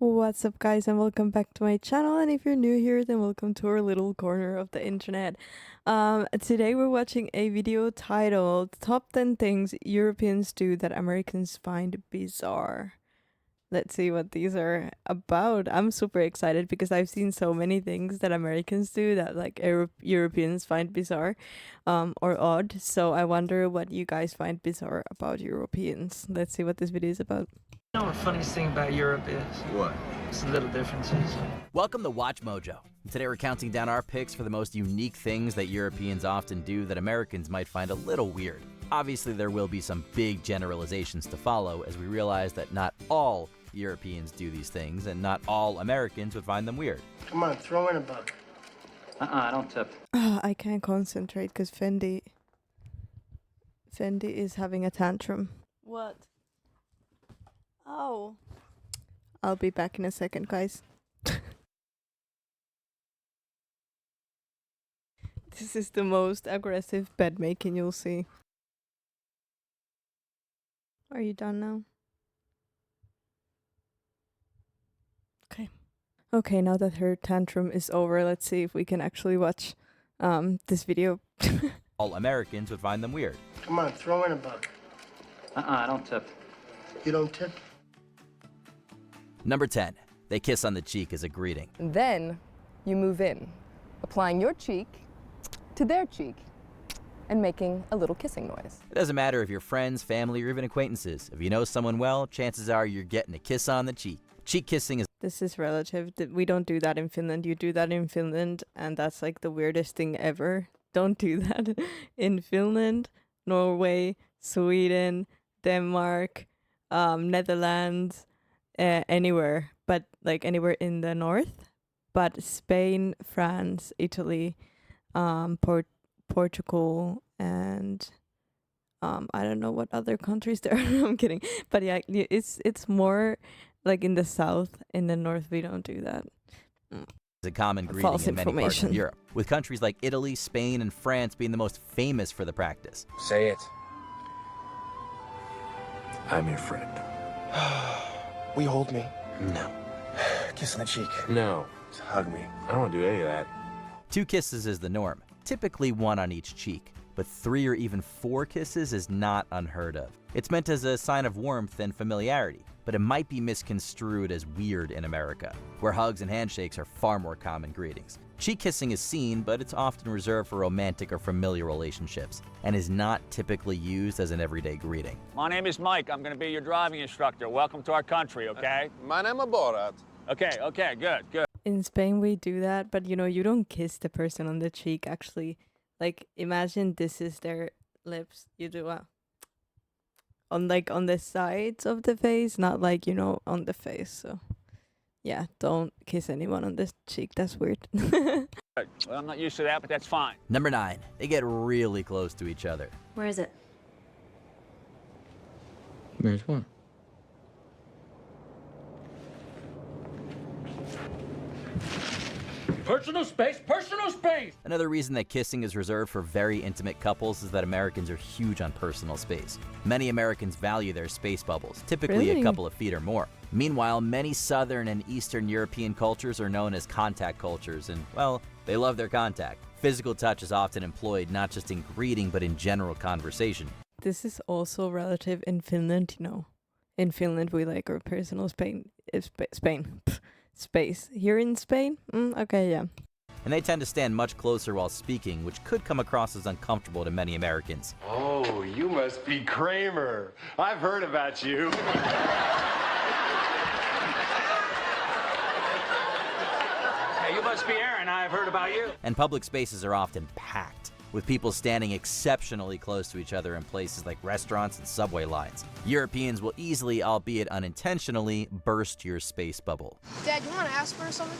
What's up guys, and welcome back to my channel, and if you're new here then welcome to our little corner of the internet. Today we're watching a video titled Top 10 Things Europeans Do That Americans Find Bizarre. Let's see what these are about. I'm super excited because I've seen so many things that Americans do that like Europeans find bizarre or odd. So I wonder what you guys find bizarre about Europeans. Let's see what this video is about. You know what the funniest thing about Europe is? What? It's the little differences. Welcome to Watch Mojo. Today we're counting down our picks for the most unique things that Europeans often do that Americans might find a little weird. Obviously there will be some big generalizations to follow as we realize that not all Europeans do these things and not all Americans would find them weird. Come on, throw in a buck. I don't tip. I can't concentrate because Fendi is having a tantrum. What? Oh. I'll be back in a second, guys. This is the most aggressive bed making you'll see. Are you done now? Okay. Okay, now that her tantrum is over, let's see if we can actually watch this video. All Americans would find them weird. Come on, throw in a buck. I don't tip. You don't tip? Number 10. They kiss on the cheek as a greeting. Then you move in, applying your cheek to their cheek and making a little kissing noise. It doesn't matter if you're friends, family, or even acquaintances. If you know someone well, chances are you're getting a kiss on the cheek. Cheek kissing is This is relative. We don't do that in Finland. You do that in Finland, and that's like the weirdest thing ever. Don't do that in Finland, Norway, Sweden, Denmark, Netherlands, anywhere, but like anywhere in the north. But Spain, France, Italy, Portugal, and I don't know what other countries there are. I'm kidding. But yeah, it's more like in the south. In the north, we don't do that. a common greeting False in many parts information. of Europe, with countries like Italy, Spain, and France being the most famous for the practice. Say it. I'm your friend. Will you hold me? No. Kiss on the cheek. No. Just hug me. I don't want to do any of that. 2 kisses is the norm, typically 1 on each cheek, but 3 or even 4 kisses is not unheard of. It's meant as a sign of warmth and familiarity, but it might be misconstrued as weird in America, where hugs and handshakes are far more common greetings. Cheek kissing is seen, but it's often reserved for romantic or familiar relationships, and is not typically used as an everyday greeting. My name is Mike. I'm going to be your driving instructor. Welcome to our country, okay? My name is Borat. Okay, good. In Spain, we do that, but you know, you don't kiss the person on the cheek. Actually, like imagine this is their lips. You do on the sides of the face, not like, you know, on the face. So yeah, don't kiss anyone on the cheek. That's weird. Well, I'm not used to that, but that's fine. Number 9. They get really close to each other. Where is it? Where's what? Personal space! Another reason that kissing is reserved for very intimate couples is that Americans are huge on personal space. Many Americans value their space bubbles, typically Really? a couple of feet or more. Meanwhile, many Southern and Eastern European cultures are known as contact cultures, and, well, they love their contact. Physical touch is often employed not just in greeting, but in general conversation. This is also relative in Finland, you know. In Finland, we like our personal space. Here in Spain? Okay, yeah. And they tend to stand much closer while speaking, which could come across as uncomfortable to many Americans. Oh, you must be Kramer. I've heard about you. Hey, you must be Aaron. I've heard about you. And public spaces are often packed, with people standing exceptionally close to each other in places like restaurants and subway lines. Europeans will easily, albeit unintentionally, burst your space bubble. Dad, you want to ask her something?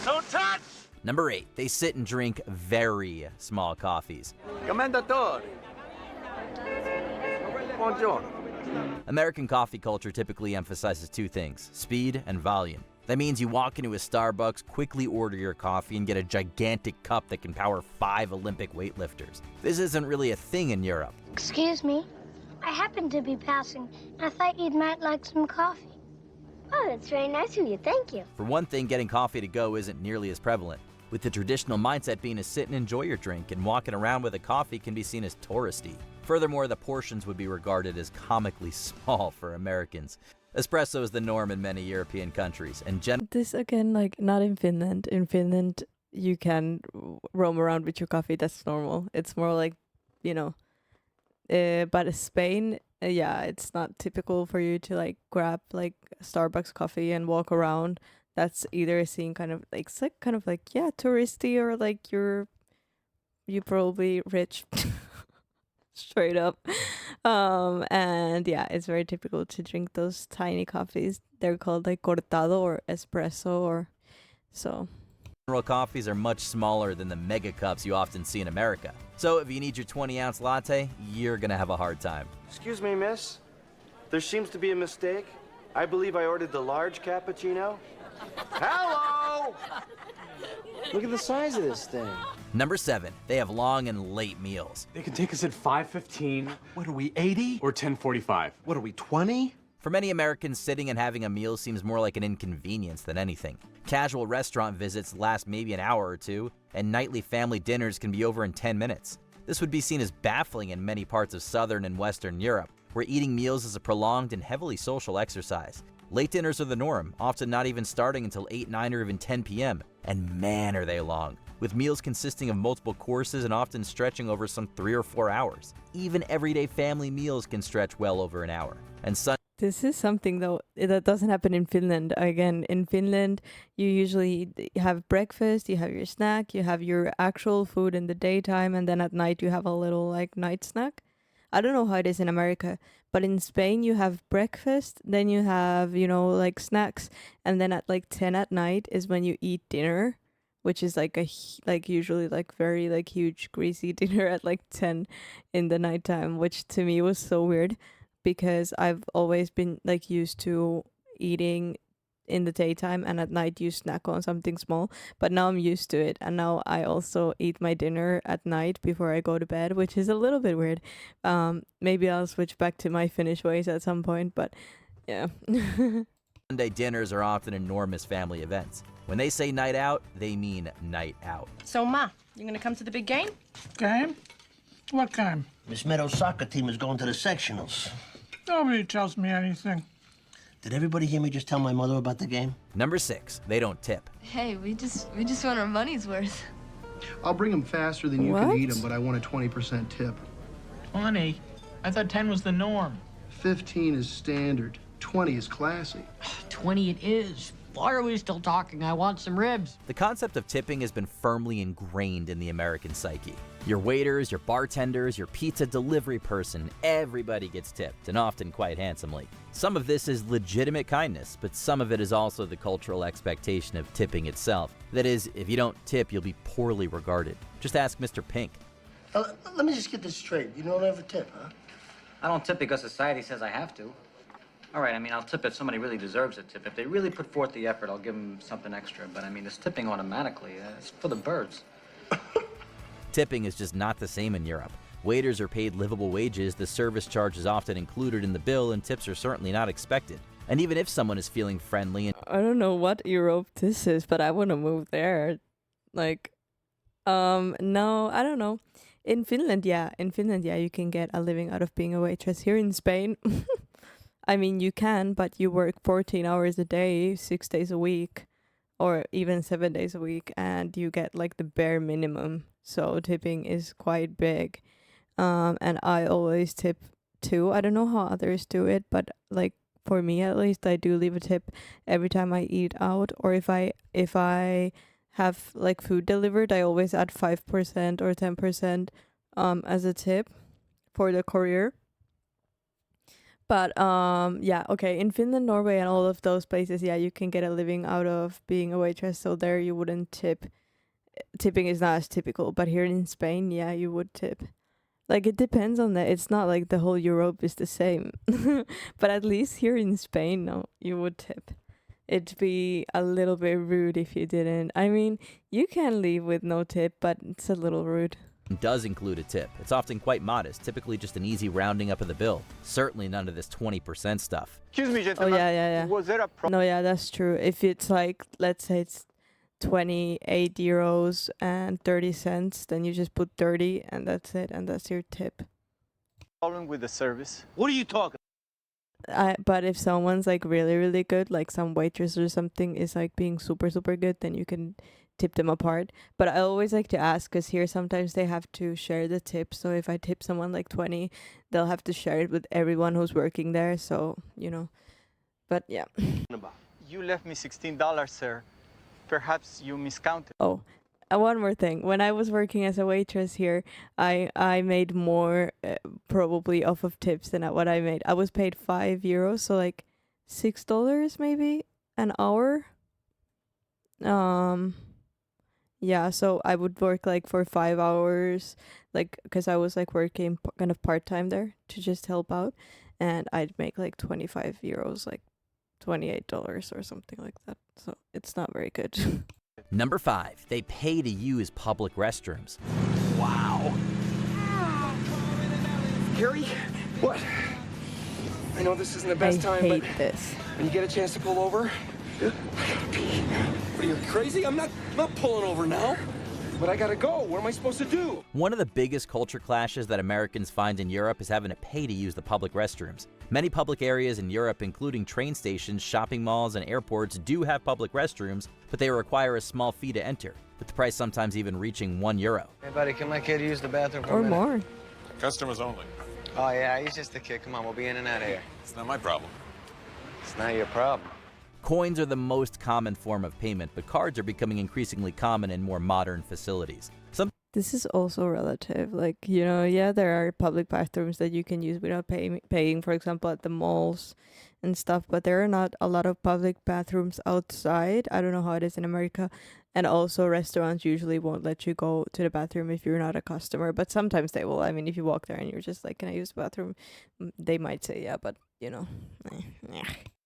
Don't touch! Number 8. They sit and drink very small coffees. Commendatore. Buongiorno. American coffee culture typically emphasizes 2 things, speed and volume. That means you walk into a Starbucks, quickly order your coffee, and get a gigantic cup that can power 5 Olympic weightlifters. This isn't really a thing in Europe. Excuse me, I happened to be passing, and I thought you might like some coffee. Oh, that's very nice of you. Thank you. For one thing, getting coffee to go isn't nearly as prevalent, with the traditional mindset being to sit and enjoy your drink, and walking around with a coffee can be seen as touristy. Furthermore, the portions would be regarded as comically small for Americans. Espresso is the norm in many European countries, and This again, like not in Finland. In Finland, you can roam around with your coffee. That's normal. It's more like, you know, but Spain, yeah, it's not typical for you to like grab like Starbucks coffee and walk around. That's either seen kind of like, it's like kind of like, yeah, touristy, or like you probably rich. Straight up. And yeah, it's very typical to drink those tiny coffees. They're called like cortado or espresso, or so. general coffees are much smaller than the mega cups you often see in America. So if you need your 20-ounce latte, you're gonna have a hard time. Excuse me, miss. There seems to be a mistake. I believe I ordered the large cappuccino. Hello! Look at the size of this thing. Number 7, they have long and late meals. They can take us at 5:15. What are we, 80? Or 10:45. What are we, 20? For many Americans, sitting and having a meal seems more like an inconvenience than anything. Casual restaurant visits last maybe an hour or two, and nightly family dinners can be over in 10 minutes. This would be seen as baffling in many parts of Southern and Western Europe, where eating meals is a prolonged and heavily social exercise. Late dinners are the norm, often not even starting until 8, 9, or even 10 p.m., and man are they long, with meals consisting of multiple courses and often stretching over some 3 or 4 hours. Even everyday family meals can stretch well over an hour. And This is something though that doesn't happen in Finland. Again, in Finland, you usually have breakfast, you have your snack, you have your actual food in the daytime, and then at night you have a little like night snack. I don't know how it is in America, but in Spain you have breakfast, then you have, you know, like snacks, and then at like 10 at night is when you eat dinner, which is like like usually like very like huge greasy dinner at like 10 in the nighttime, which to me was so weird because I've always been like used to eating in the daytime, and at night you snack on something small, but now I'm used to it, and now I also eat my dinner at night before I go to bed, which is a little bit weird. Maybe I'll switch back to my Finnish ways at some point, but yeah. Sunday dinners are often enormous family events. When they say night out, they mean night out. So, Ma, you gonna come to the big game? Game? What game? Miss Meadows' soccer team is going to the sectionals. Nobody tells me anything. Did everybody hear me just tell my mother about the game? Number 6, they don't tip. Hey, we just want our money's worth. I'll bring them faster than you can eat them, but I want a 20% tip. 20? I thought 10 was the norm. 15 is standard. 20 is classy. 20 it is. Why are we still talking? I want some ribs. The concept of tipping has been firmly ingrained in the American psyche. Your waiters, your bartenders, your pizza delivery person, everybody gets tipped, and often quite handsomely. Some of this is legitimate kindness, but some of it is also the cultural expectation of tipping itself. That is, if you don't tip, you'll be poorly regarded. Just ask Mr. Pink. Let me just get this straight. You don't ever tip, huh? I don't tip because society says I have to. All right, I mean, I'll tip if somebody really deserves a tip. If they really put forth the effort, I'll give them something extra. But I mean, this tipping automatically, it's for the birds. Tipping is just not the same in Europe. Waiters are paid livable wages, the service charge is often included in the bill, and tips are certainly not expected. And even if someone is feeling friendly and I don't know what Europe this is, but I want to move there. Like, no, I don't know. In Finland, yeah, you can get a living out of being a waitress. Here in Spain, I mean, you can, but you work 14 hours a day, 6 days a week, or even 7 days a week, and you get like the bare minimum. So tipping is quite big. And I always tip too. I don't know how others do it, but like for me at least, I do leave a tip every time I eat out, or if I have like food delivered, I always add 5% or 10% as a tip for the courier. But yeah, okay, in Finland, Norway, and all of those places, yeah, you can get a living out of being a waitress, so there you wouldn't tip. Tipping is not as typical, but here in Spain, yeah, you would tip. Like, it depends on that. It's not like the whole Europe is the same. But at least here in Spain, no, you would tip. It'd be a little bit rude if you didn't. I mean, you can leave with no tip, but it's a little rude. does include a tip. It's often quite modest, typically just an easy rounding up of the bill. Certainly none of this 20% stuff. Excuse me, Oh gentlemen. yeah. Was there a No, yeah, that's true. If it's like, let's say it's 28 euros and 30 cents, then you just put 30 and that's it, and that's your tip. problem with the service? What are you talking? But if someone's like really, really good, like some waitress or something is like being super, super good, then you can tip them apart. But I always like to ask, because here sometimes they have to share the tip. So if I tip someone like 20, they'll have to share it with everyone who's working there. So, you know, but yeah. You left me $16, sir. Perhaps you miscounted. Oh, one more thing. When I was working as a waitress here, I made more probably off of tips than what I made. I was paid 5 euros, so like $6 maybe an hour. Yeah, so I would work like for 5 hours, like, because I was like working kind of part-time there to just help out, and I'd make like 25 euros, like $28 or something like that. So it's not very good. Number 5, they pay to use public restrooms. Wow. Harry? What? I know this isn't the best time, hate but this. when you get a chance to pull over, I gotta pee. What are you crazy? I'm not pulling over now. But I gotta go. What am I supposed to do? One of the biggest culture clashes that Americans find in Europe is having to pay to use the public restrooms. Many public areas in Europe, including train stations, shopping malls, and airports, do have public restrooms, but they require a small fee to enter, with the price sometimes even reaching €1. Hey, buddy, can my kid use the bathroom for Or a minute? more. Customers only. Oh, yeah, he's just a kid. Come on, we'll be in and out of here. It's not my problem. It's not your problem. Coins are the most common form of payment, but cards are becoming increasingly common in more modern facilities. This is also relative. Like, you know, yeah, there are public bathrooms that you can use without paying, for example, at the malls and stuff, but there are not a lot of public bathrooms outside. I don't know how it is in America. And also restaurants usually won't let you go to the bathroom if you're not a customer, but sometimes they will. I mean, if you walk there and you're just like, can I use the bathroom? They might say, yeah, but, you know,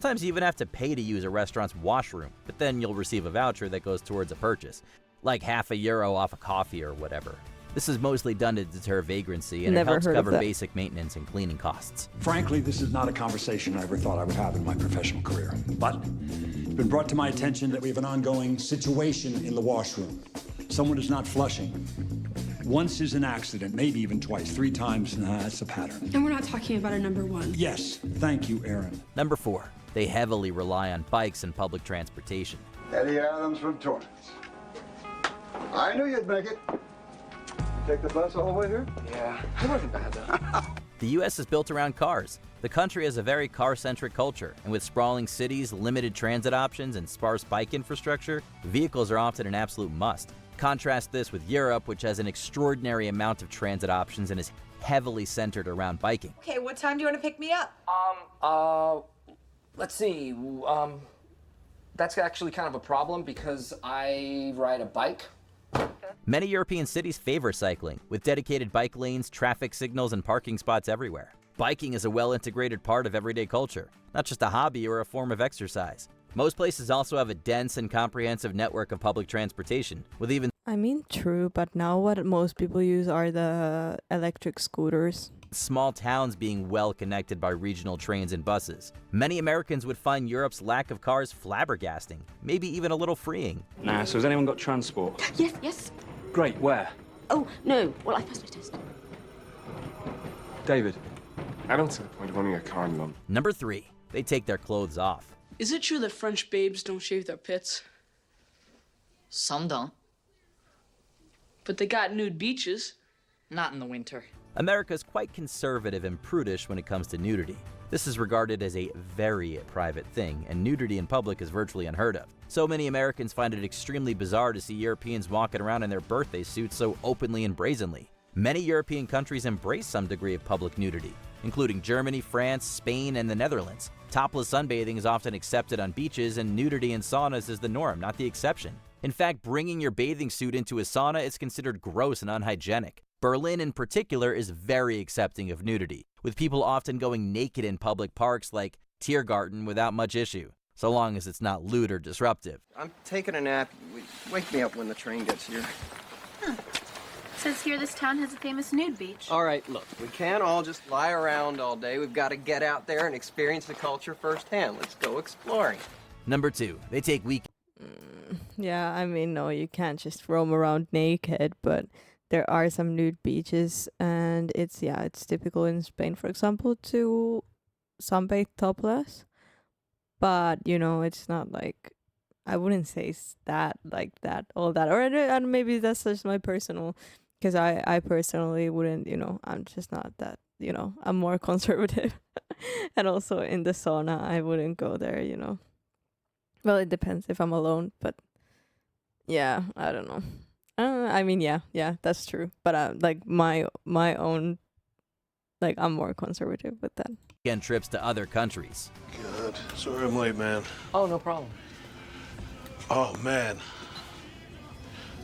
Sometimes you even have to pay to use a restaurant's washroom, but then you'll receive a voucher that goes towards a purchase, like €0.50 off a coffee or whatever. This is mostly done to deter vagrancy, and Never it helps heard of cover that. basic maintenance and cleaning costs. Frankly, this is not a conversation I ever thought I would have in my professional career. But it's been brought to my attention that we have an ongoing situation in the washroom. Someone is not flushing. Once is an accident, maybe even twice, 3 times, that's a pattern. And we're not talking about a number 1. Yes, thank you, Aaron. Number 4, they heavily rely on bikes and public transportation. Eddie Adams from Torrance. I knew you'd make it. Take the bus all the way here? Yeah, it wasn't bad though. The U.S. is built around cars. The country has a very car-centric culture, and with sprawling cities, limited transit options, and sparse bike infrastructure, vehicles are often an absolute must. Contrast this with Europe, which has an extraordinary amount of transit options and is heavily centered around biking. Okay, what time do you want to pick me up? Let's see. That's actually kind of a problem because I ride a bike. Many European cities favor cycling, with dedicated bike lanes, traffic signals, and parking spots everywhere. Biking is a well-integrated part of everyday culture, not just a hobby or a form of exercise. Most places also have a dense and comprehensive network of public transportation, with even I mean, true, but now what most people use are the electric scooters. small towns being well connected by regional trains and buses. Many Americans would find Europe's lack of cars flabbergasting, maybe even a little freeing. Nah, so has anyone got transport? Yes. Great, where? Oh, no. Well, I passed my test. David, I don't see the point of owning a car in London. Number 3, they take their clothes off. Is it true that French babes don't shave their pits? Some don't. But they got nude beaches. Not in the winter. America is quite conservative and prudish when it comes to nudity. This is regarded as a very private thing, and nudity in public is virtually unheard of. So many Americans find it extremely bizarre to see Europeans walking around in their birthday suits so openly and brazenly. Many European countries embrace some degree of public nudity, including Germany, France, Spain, and the Netherlands. Topless sunbathing is often accepted on beaches, and nudity in saunas is the norm, not the exception. In fact, bringing your bathing suit into a sauna is considered gross and unhygienic. Berlin, in particular, is very accepting of nudity, with people often going naked in public parks like Tiergarten without much issue, so long as it's not lewd or disruptive. I'm taking a nap. Wake me up when the train gets here. says here this town has a famous nude beach. All right, look, we can't all just lie around all day. We've got to get out there and experience the culture firsthand. Let's go exploring. Number 2, they take week. Yeah, I mean, no, you can't just roam around naked, but there are some nude beaches, and it's typical in Spain, for example, to sunbathe topless. But, you know, it's not like, I wouldn't say it's that, like that, all that. Or and maybe that's just my personal, because I personally wouldn't, you know, I'm just not that, you know, I'm more conservative. And also in the sauna, I wouldn't go there, you know. Well, it depends if I'm alone, but yeah, I don't know. I mean, yeah, that's true. But like my own, like I'm more conservative with that. Weekend trips to other countries. God, sorry I'm late, man. Oh, no problem. Oh, man.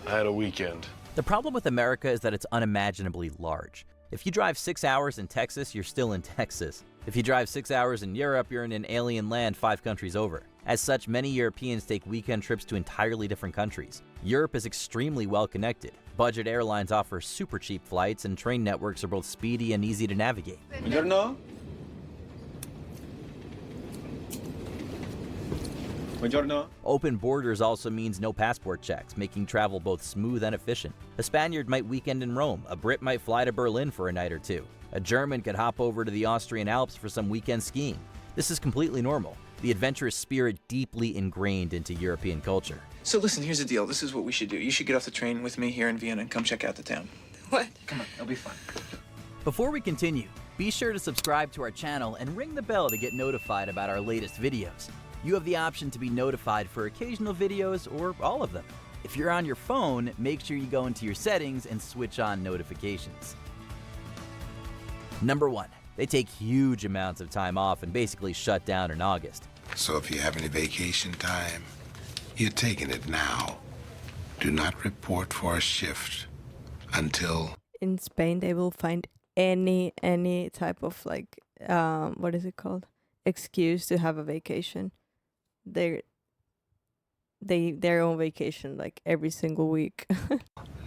I had a weekend. The problem with America is that it's unimaginably large. If you drive 6 hours in Texas, you're still in Texas. If you drive 6 hours in Europe, you're in an alien land 5 countries over. As such, many Europeans take weekend trips to entirely different countries. Europe is extremely well connected. Budget airlines offer super cheap flights, and train networks are both speedy and easy to navigate. Buongiorno. Buongiorno. Open borders also means no passport checks, making travel both smooth and efficient. A Spaniard might weekend in Rome, a Brit might fly to Berlin for a night or two. A German could hop over to the Austrian Alps for some weekend skiing. This is completely normal. The adventurous spirit deeply ingrained into European culture. So listen, here's the deal. This is what we should do. You should get off the train with me here in Vienna and come check out the town. What? Come on, it'll be fun. Before we continue, be sure to subscribe to our channel and ring the bell to get notified about our latest videos. You have the option to be notified for occasional videos or all of them. If you're on your phone, make sure you go into your settings and switch on notifications. Number 1, they take huge amounts of time off and basically shut down in August. So if you have any vacation time, you're taking it now. Do not report for a shift until... In Spain, they will find any type of like, what is it called? Excuse to have a vacation. They're on vacation like every single week.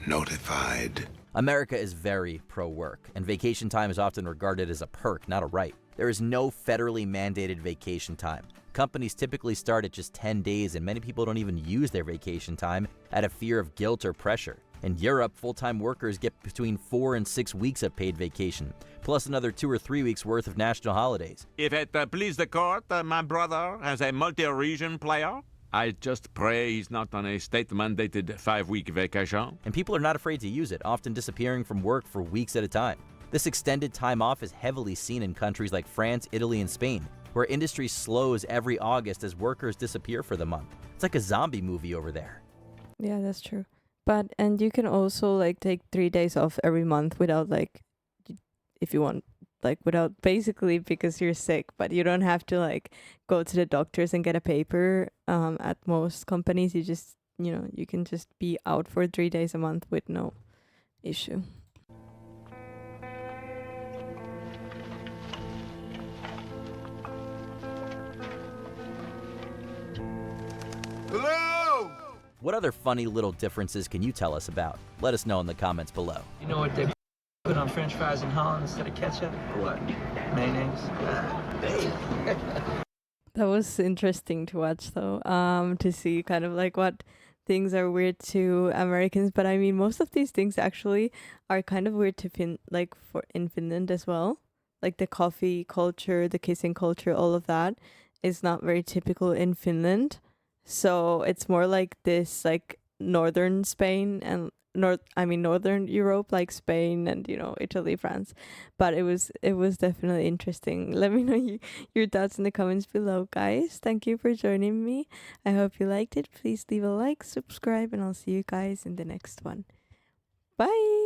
Notified. America is very pro-work, and vacation time is often regarded as a perk, not a right. There is no federally mandated vacation time. Companies typically start at just 10 days, and many people don't even use their vacation time out of fear of guilt or pressure. In Europe, full-time workers get between 4 and 6 weeks of paid vacation, plus another 2 or 3 weeks worth of national holidays. If it please the court, my brother has a multi-region player. I just pray he's not on a state-mandated 5-week vacation. And people are not afraid to use it, often disappearing from work for weeks at a time. This extended time off is heavily seen in countries like France, Italy, and Spain, where industry slows every August as workers disappear for the month. It's like a zombie movie over there. Yeah, that's true. And you can also like take 3 days off every month without like, if you want, like without basically because you're sick, but you don't have to like go to the doctors and get a paper. At most companies, you just, you know, you can just be out for 3 days a month with no issue. Hello! What other funny little differences can you tell us about? Let us know in the comments below. You know what they put on French fries in Holland instead of ketchup? What? Mayonnaise? That was interesting to watch though, to see kind of like what things are weird to Americans, but I mean most of these things actually are kind of weird to in Finland as well. Like the coffee culture, the kissing culture, all of that is not very typical in Finland. So it's more like this like northern Spain and northern Europe, like Spain and, you know, Italy, France. But it was definitely interesting. Let me know your thoughts in the comments below, guys. Thank you for joining me. I hope you liked it. Please leave a like, subscribe, and I'll see you guys in the next one. Bye.